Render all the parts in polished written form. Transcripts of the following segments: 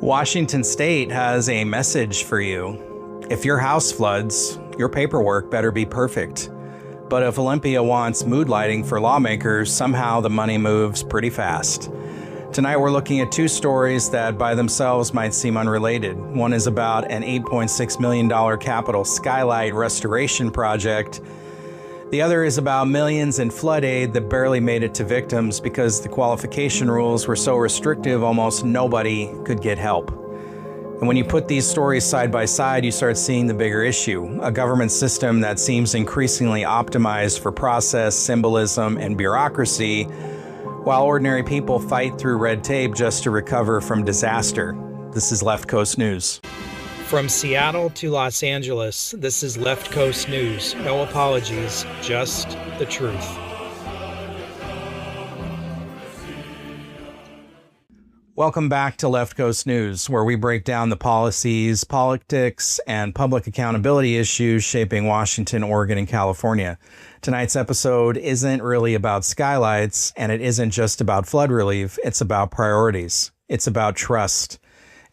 Washington State has a message for you. If your house floods, your paperwork better be perfect. But if Olympia wants mood lighting for lawmakers, somehow the money moves pretty fast. Tonight we're looking at two stories that by themselves might seem unrelated. One is about an $8.6 million capital skylight restoration project. The other is about millions in flood aid that barely made it to victims because the qualification rules were so restrictive almost nobody could get help. And when you put these stories side by side, you start seeing the bigger issue, a government system that seems increasingly optimized for process, symbolism, and bureaucracy, while ordinary people fight through red tape just to recover from disaster. This is Left Coast News. From Seattle to Los Angeles, this is Left Coast News. No apologies, just the truth. Welcome back to Left Coast News, where we break down the policies, politics, and public accountability issues shaping Washington, Oregon, and California. Tonight's episode isn't really about skylights, and it isn't just about flood relief. It's about priorities. It's about trust.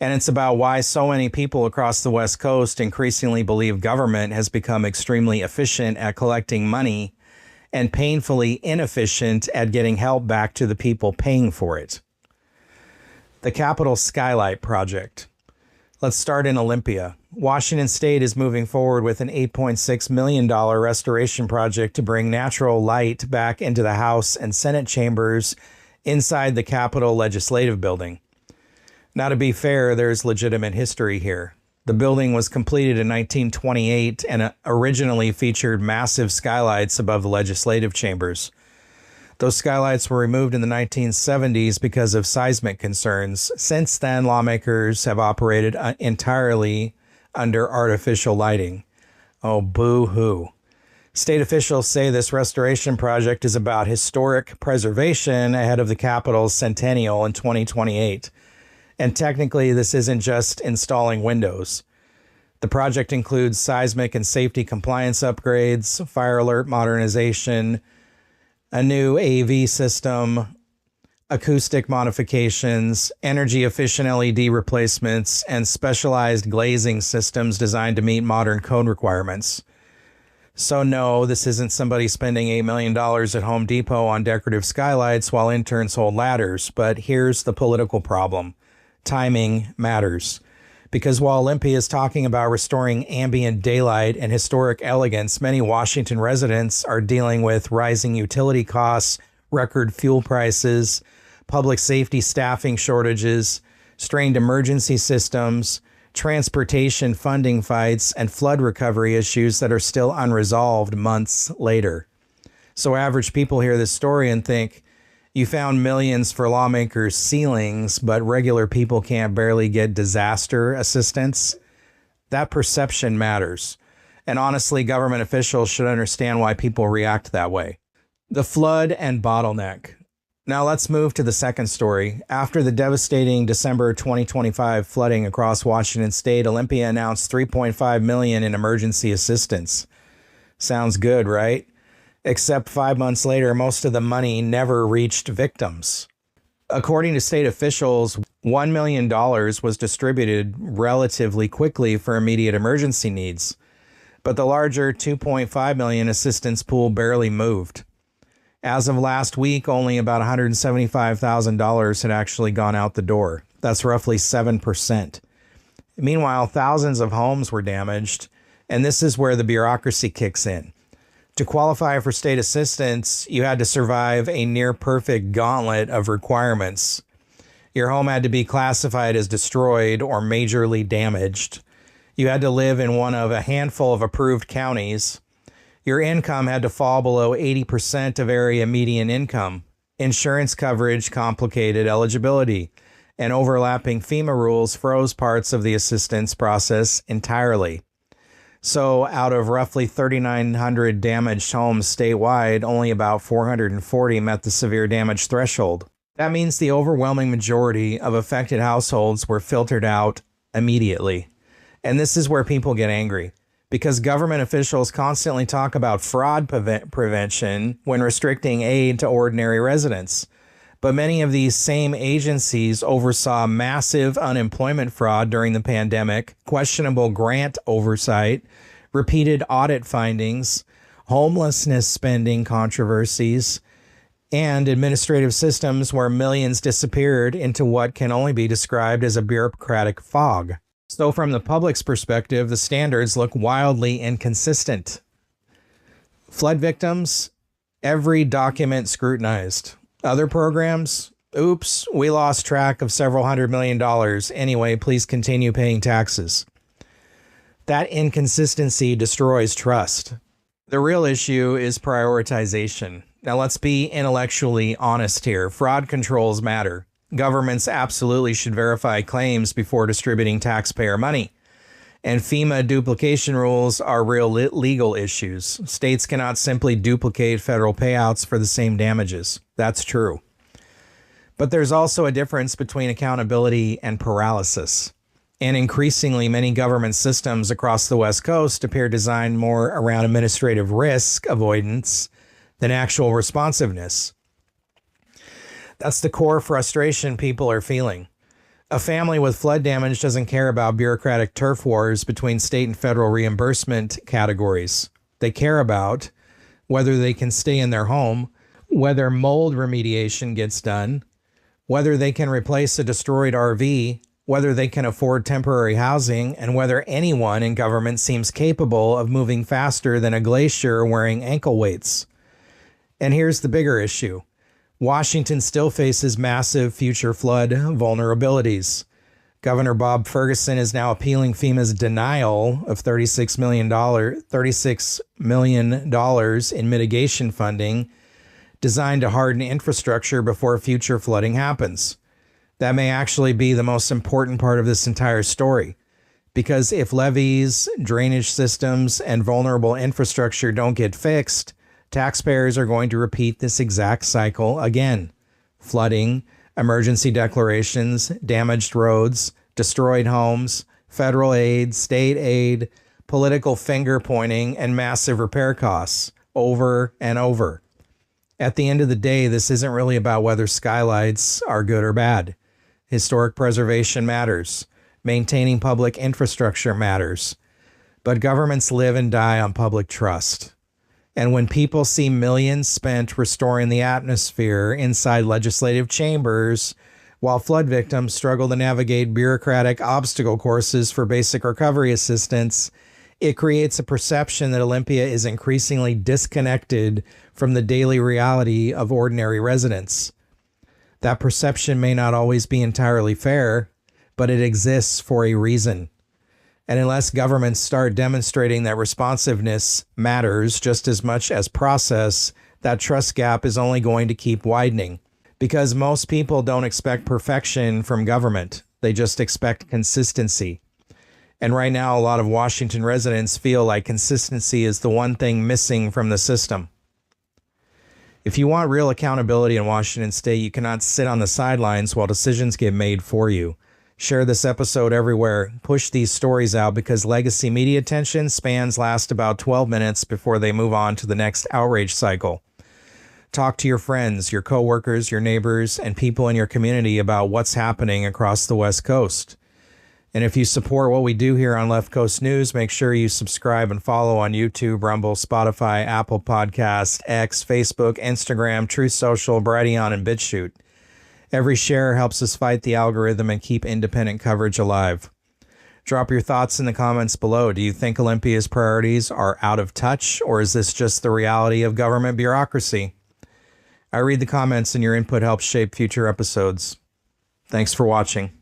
And it's about why so many people across the West Coast increasingly believe government has become extremely efficient at collecting money and painfully inefficient at getting help back to the people paying for it. The Capital Skylight Project. Let's start in Olympia. Washington State is moving forward with an $8.6 million restoration project to bring natural light back into the House and Senate chambers inside the Capitol Legislative Building. Now, to be fair, there's legitimate history here. The building was completed in 1928 and originally featured massive skylights above the legislative chambers. Those skylights were removed in the 1970s because of seismic concerns. Since then, lawmakers have operated entirely under artificial lighting. Oh, boo-hoo. State officials say this restoration project is about historic preservation ahead of the Capitol's centennial in 2028. And technically, this isn't just installing windows. The project includes seismic and safety compliance upgrades, fire alert modernization, a new AV system, acoustic modifications, energy-efficient LED replacements, and specialized glazing systems designed to meet modern code requirements. So no, this isn't somebody spending $8 million at Home Depot on decorative skylights while interns hold ladders, but here's the political problem. Timing matters. Because while Olympia is talking about restoring ambient daylight and historic elegance, many Washington residents are dealing with rising utility costs, record fuel prices, public safety staffing shortages, strained emergency systems, transportation funding fights, and flood recovery issues that are still unresolved months later. So average people hear this story and think, you found millions for lawmakers' ceilings, but regular people can't barely get disaster assistance. That perception matters. And honestly, government officials should understand why people react that way. The flood and bottleneck. Now let's move to the second story. After the devastating December 2025 flooding across Washington State, Olympia announced $3.5 million in emergency assistance. Sounds good, right? Except 5 months later, most of the money never reached victims. According to state officials, $1 million was distributed relatively quickly for immediate emergency needs, but the larger $2.5 million assistance pool barely moved. As of last week, only about $175,000 had actually gone out the door. That's roughly 7%. Meanwhile, thousands of homes were damaged, and this is where the bureaucracy kicks in. To qualify for state assistance, you had to survive a near-perfect gauntlet of requirements. Your home had to be classified as destroyed or majorly damaged. You had to live in one of a handful of approved counties. Your income had to fall below 80% of area median income. Insurance coverage complicated eligibility, and overlapping FEMA rules froze parts of the assistance process entirely. So out of roughly 3,900 damaged homes statewide, only about 440 met the severe damage threshold. That means the overwhelming majority of affected households were filtered out immediately. And this is where people get angry, because government officials constantly talk about fraud prevention when restricting aid to ordinary residents. But many of these same agencies oversaw massive unemployment fraud during the pandemic, questionable grant oversight, repeated audit findings, homelessness spending controversies, and administrative systems where millions disappeared into what can only be described as a bureaucratic fog. So from the public's perspective, the standards look wildly inconsistent. Flood victims, every document scrutinized. Other programs, oops, we lost track of several $100 million. Anyway, please continue paying taxes. That inconsistency destroys trust. The real issue is prioritization. Now let's be intellectually honest here. Fraud controls matter. Governments absolutely should verify claims before distributing taxpayer money. And FEMA duplication rules are real legal issues. States cannot simply duplicate federal payouts for the same damages. That's true. But there's also a difference between accountability and paralysis. And increasingly, many government systems across the West Coast appear designed more around administrative risk avoidance than actual responsiveness. That's the core frustration people are feeling. A family with flood damage doesn't care about bureaucratic turf wars between state and federal reimbursement categories. They care about whether they can stay in their home, whether mold remediation gets done, whether they can replace a destroyed RV, whether they can afford temporary housing, and whether anyone in government seems capable of moving faster than a glacier wearing ankle weights. And here's the bigger issue. Washington still faces massive future flood vulnerabilities. Governor Bob Ferguson is now appealing FEMA's denial of $36 million in mitigation funding designed to harden infrastructure before future flooding happens. That may actually be the most important part of this entire story, because if levees, drainage systems, and vulnerable infrastructure don't get fixed, taxpayers are going to repeat this exact cycle again. Flooding, emergency declarations, damaged roads, destroyed homes, federal aid, state aid, political finger pointing, and massive repair costs over and over. At the end of the day, this isn't really about whether skylights are good or bad. Historic preservation matters. Maintaining public infrastructure matters. But governments live and die on public trust. And when people see millions spent restoring the atmosphere inside legislative chambers, while flood victims struggle to navigate bureaucratic obstacle courses for basic recovery assistance, it creates a perception that Olympia is increasingly disconnected from the daily reality of ordinary residents. That perception may not always be entirely fair, but it exists for a reason. And unless governments start demonstrating that responsiveness matters just as much as process, that trust gap is only going to keep widening. Because most people don't expect perfection from government. They just expect consistency. And right now, a lot of Washington residents feel like consistency is the one thing missing from the system. If you want real accountability in Washington State, you cannot sit on the sidelines while decisions get made for you. Share this episode everywhere. Push these stories out because legacy media attention spans last about 12 minutes before they move on to the next outrage cycle. Talk to your friends, your coworkers, your neighbors, and people in your community about what's happening across the West Coast. And if you support what we do here on Left Coast News, make sure you subscribe and follow on YouTube, Rumble, Spotify, Apple Podcasts, X, Facebook, Instagram, Truth Social, Brighteon, and BitChute. Every share helps us fight the algorithm and keep independent coverage alive. Drop your thoughts in the comments below. Do you think Olympia's priorities are out of touch, or is this just the reality of government bureaucracy? I read the comments and your input helps shape future episodes. Thanks for watching.